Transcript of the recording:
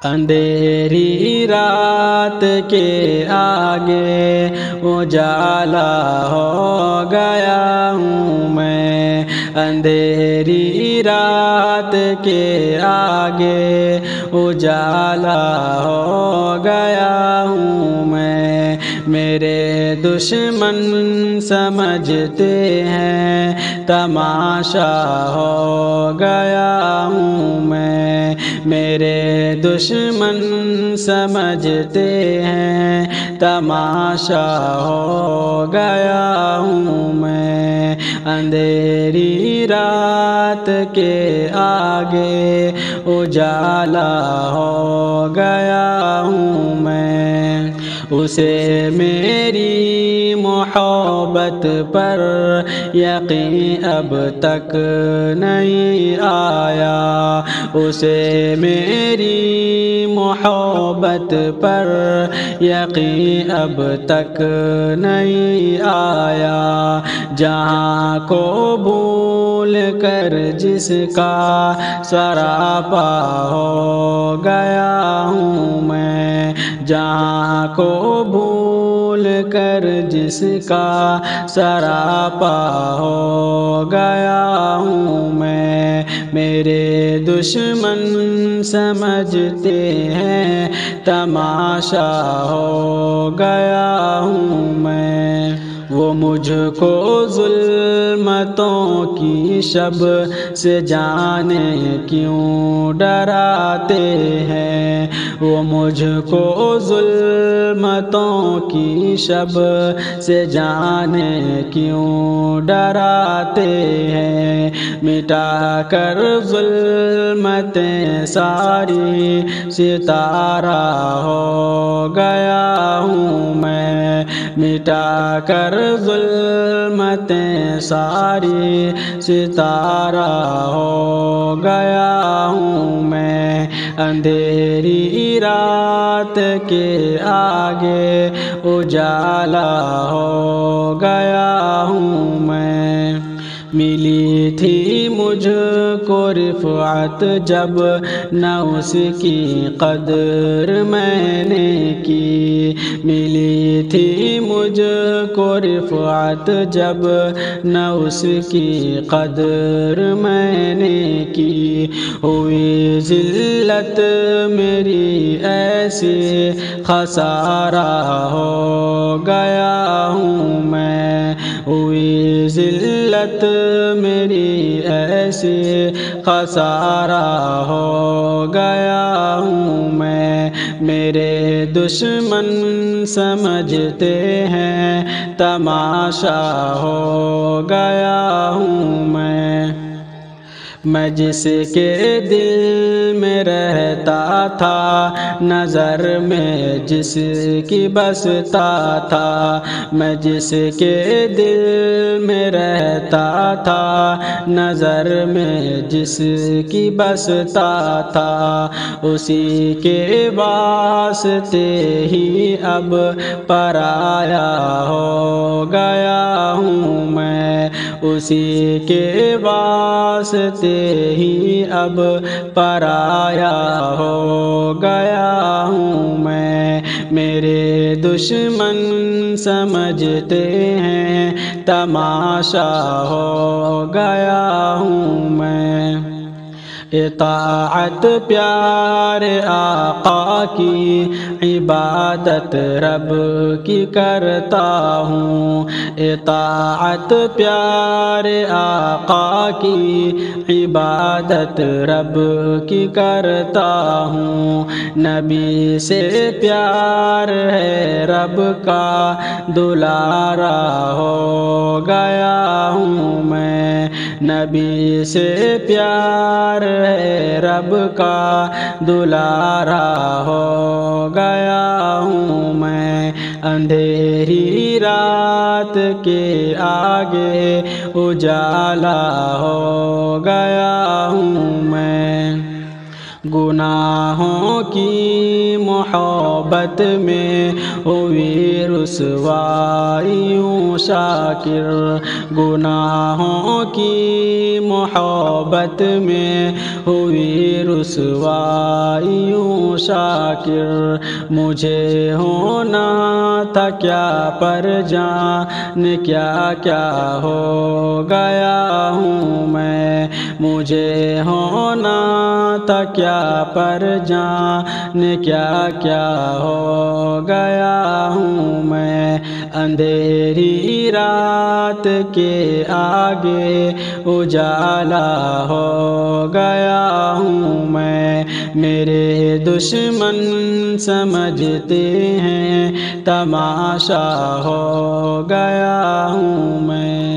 اندھیری رات کے آگے اجالا ہو گیا ہوں میں، اندھیری رات کے آگے اجالا ہو گیا ہوں میں، میرے دشمن سمجھتے ہیں تماشا ہو گیا ہوں میں، میرے دشمن سمجھتے ہیں تماشا ہو گیا ہوں میں، اندھیری رات کے آگے اجالا ہو گیا ہوں میں، اسے میری محبت پر یقین اب تک نہیں آیا، اسے میری محبت پر یقین اب تک نہیں آیا، جہاں کو بھول کر جس کا سراپا ہو گیا ہوں میں، جہاں کو بھول کر جس کا سراپا ہو گیا ہوں میں، میرے دشمن سمجھتے ہیں تماشا ہو گیا ہوں میں، وہ مجھ کو ظلمتوں کی شب سے جانے کیوں ڈراتے ہیں، وہ مجھ کو ظلمتوں کی شب سے جانے کیوں ڈراتے ہیں، مٹا کر ظلمتیں ساری ستارہ ہو گیا ہوں میں، مٹا کر ظلمتیں ساری ستارہ ہو گیا ہوں میں، اندھیری رات کے آگے اجالا ہو گیا ہوں میں، ملی تھی مجھ کو رفعت جب نہ اس کی قدر میں نے کی، ملی تھی مجھ کو رفعت جب نہ اس کی قدر میں نے کی، ہوئی ذلت میری ایسی خسارہ ہو گیا ہوں میں، ہوئی ذلت میری ایسی خسارہ ہو گیا ہوں میں، میرے دشمن سمجھتے ہیں تماشا ہو گیا ہوں میں جس کے دل میں رہتا تھا نظر میں جس کی بستا تھا، میں جس کے دل میں رہتا تھا نظر میں جس کی بستا تھا، اسی کے واسطے ہی اب پرایا ہو گیا ہوں میں، اسی کے واسطے ہی اب پرایا ہو گیا ہوں میں، میرے دشمن سمجھتے ہیں تماشا ہو گیا ہوں میں، اطاعت پیارے آقا کی عبادت رب کی کرتا ہوں، اطاعت پیارے آقا کی عبادت رب کی کرتا ہوں، نبی سے پیار ہے رب کا دلارا ہو گیا ہوں میں، نبی سے پیار ہے رب کا دلارا ہو گیا ہوں میں، اندھیری رات کے آگے اجالا ہو گیا ہوں میں، گناہوں کی محبت میں ہوئی رسوائی یوں شاکر، گناہوں کی محبت میں ہوئی رسوائی یوں شاکر، مجھے ہونا تھا کیا پر جان کیا کیا ہو گیا ہوں میں، مجھے ہونا تھا کیا پر جان کیا کیا ہو گیا ہوں میں، اندھیری رات کے آگے اجالا ہو گیا ہوں میں، میرے دشمن سمجھتے ہیں تماشا ہو گیا ہوں میں۔